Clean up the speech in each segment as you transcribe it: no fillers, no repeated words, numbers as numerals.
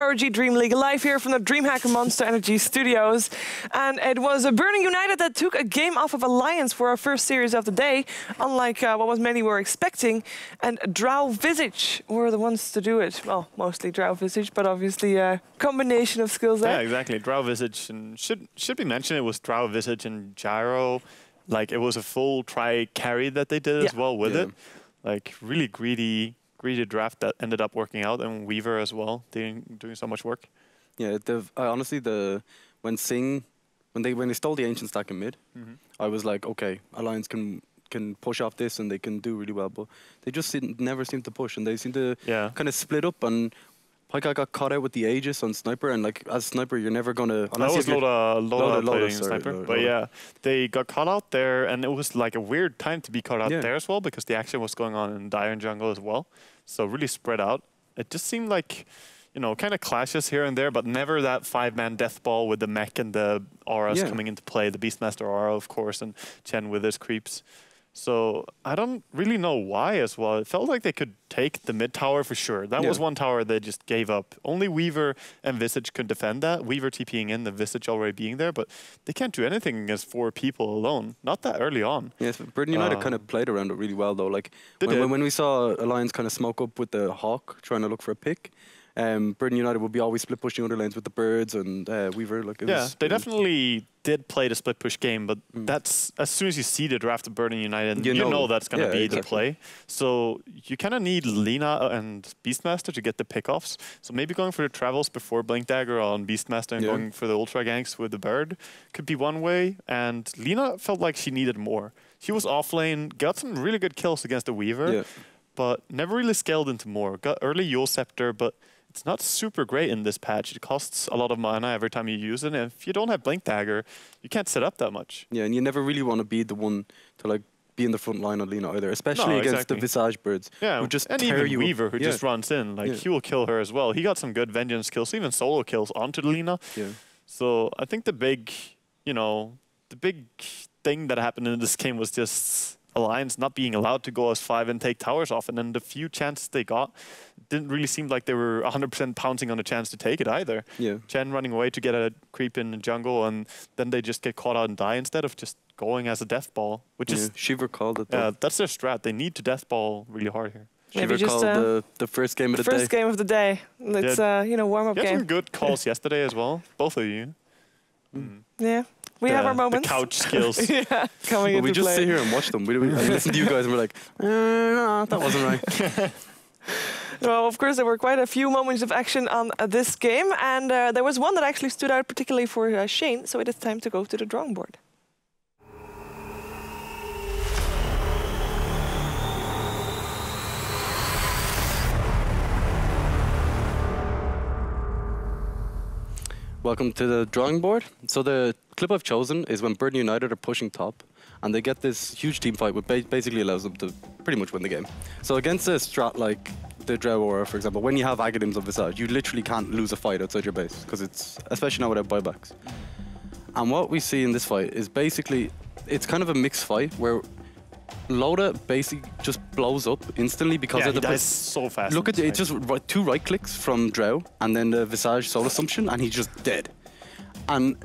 ROG DreamLeague live here from the DreamHack Monster Energy studios. And it was Burning United that took a game off of Alliance for our first series of the day, unlike what many were expecting. And Drow Visage were the ones to do it. Well, mostly Drow Visage, but obviously a combination of skills there. Yeah, exactly. Drow Visage, and should be mentioned, it was Drow Visage and Gyro. Like, it was a full try carry that they did as well with it. Like, really greedy draft that ended up working out, and Weaver as well, doing so much work. Yeah, honestly, when they stole the Ancient stack in mid, I was like, okay, Alliance can push off this and they can do really well, but they just never seem to push, and they seem to kind of split up. And Pyka got caught out with the Aegis on Sniper, and like as Sniper, you're never gonna. That was Loda playing Sniper, but yeah, they got caught out there, and it was like a weird time to be caught out there as well, because the action was going on in Dire and Jungle as well, so really spread out. It just seemed like, you know, kind of clashes here and there, but never that 5-man death ball with the mech and the auras coming into play, the Beastmaster aura, of course, and Chen with his creeps. So I don't really know why as well. It felt like they could take the mid tower for sure. That was one tower they just gave up. Only Weaver and Visage could defend that. Weaver TPing in, the Visage already being there, but they can't do anything against 4 people alone. Not that early on. Yes, but Burning United kind of played around it really well though. Like when we saw Alliance kind of smoke up with the Hawk trying to look for a pick, Burning United would be always split pushing other lanes with the Birds and Weaver. Like they definitely did play the split push game, but that's as soon as you see the draft of Burning United, you know that's going to be the play. So you kind of need Lina and Beastmaster to get the pickoffs. So maybe going for the travels before Blink Dagger on Beastmaster and going for the Ultra Ganks with the Bird could be one way. And Lina felt like she needed more. She was off lane, got some really good kills against the Weaver, but never really scaled into more. Got early Yule Scepter, but it's not super great in this patch. It costs a lot of mana every time you use it, and if you don't have Blink Dagger, you can't set up that much. Yeah, and you never really want to be the one to like be in the front line on Lina either, especially against the Visage Birds. Yeah, who just and tear even Weaver, who just runs in. Like, he will kill her as well. He got some good Vengeance kills, even solo kills onto Lina. So I think the big thing that happened in this game was just Alliance not being allowed to go as 5 and take towers off, and then the few chances they got didn't really seem like they were 100% pouncing on a chance to take it either. Chen running away to get a creep in the jungle, and then they just get caught out and die instead of just going as a death ball, which is Shiver called it. That's their strat. They need to death ball really hard here. Shiver called the first game of the day. First game of the day. It's warm-up game. You had some good calls yesterday as well, both of you. Yeah. We have our moments. The couch skills. Coming into we just play. sit here and watch them. We listen to you guys and we're like, that wasn't right. Well, of course, there were quite a few moments of action on this game, and there was one that actually stood out particularly for Shane, so it is time to go to the drawing board. Welcome to the drawing board. So the clip I've chosen is when Burning United are pushing top, and they get this huge team fight, which basically allows them to pretty much win the game. So against a strat like the Drow Aura, for example, when you have Aghanims of Visage, you literally can't lose a fight outside your base, because it's especially now without buybacks. And what we see in this fight is basically, it's kind of a mixed fight where Loda basically just blows up instantly because of the dies so fast. Look at it, it's just 2 right clicks from Drow and then the Visage Soul Assumption, and he's just dead. And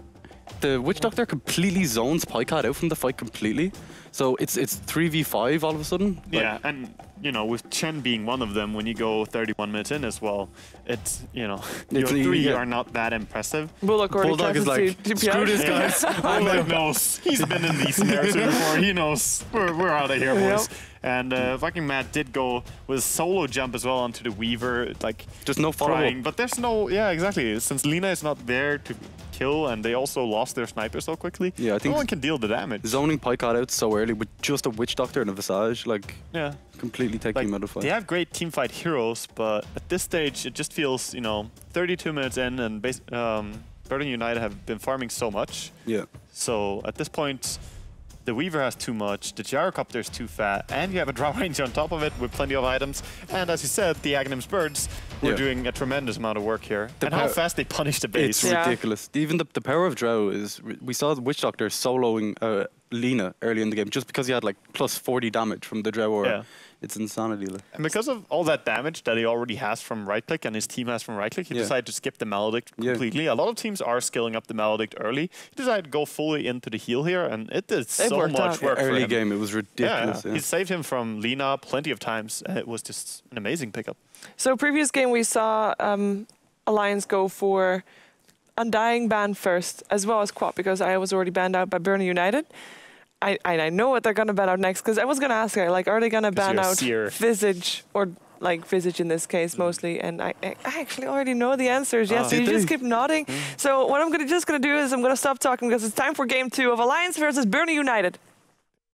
the Witch Doctor completely zones Pycat out from the fight completely. So it's 3v5 all of a sudden. Yeah, and you know, with Chen being one of them, when you go 31 minutes in as well, it's, you know, your 3 are not that impressive. Bulldog is like, screw this guy. Bulldog knows. He's been in these scenarios before. He knows we're out of here, boys. And fucking Matt did go with solo jump as well onto the Weaver, like just no follow-up. But there's no, exactly. Since Lina is not there to kill, and they also lost their sniper so quickly, I think no one can deal the damage. Zoning Pycat out so early with just a Witch Doctor and a Visage, like completely taking him out of the fight. They have great teamfight heroes, but at this stage it just feels, 32 minutes in, and Burning United have been farming so much. So at this point, the Weaver has too much, the Gyrocopter is too fat, and you have a draw range on top of it with plenty of items. And as you said, the Aghanims Birds were doing a tremendous amount of work here. And how fast they punish the base. It's ridiculous. Even the power of Drow is, we saw the Witch Doctor soloing Lina early in the game just because he had like plus 40 damage from the Drew Aura. Yeah. It's insanity. Like. And because of all that damage that he already has from right click and his team has from right click, he decided to skip the Maledict completely. A lot of teams are skilling up the Maledict early. He decided to go fully into the heal here, and it did so much work for him. Early game, it was ridiculous. He saved him from Lina plenty of times. It was just an amazing pickup. So previous game we saw Alliance go for Undying ban first, as well as Quap, because I was already banned out by Burning United. I know what they're going to ban out next, because I was going to ask her, like, are they going to ban out Visage, or like Visage in this case mostly? And I actually already know the answers. Yes, so you just keep nodding. So what I'm just going to do is I'm going to stop talking, because it's time for game 2 of Alliance versus Burning United.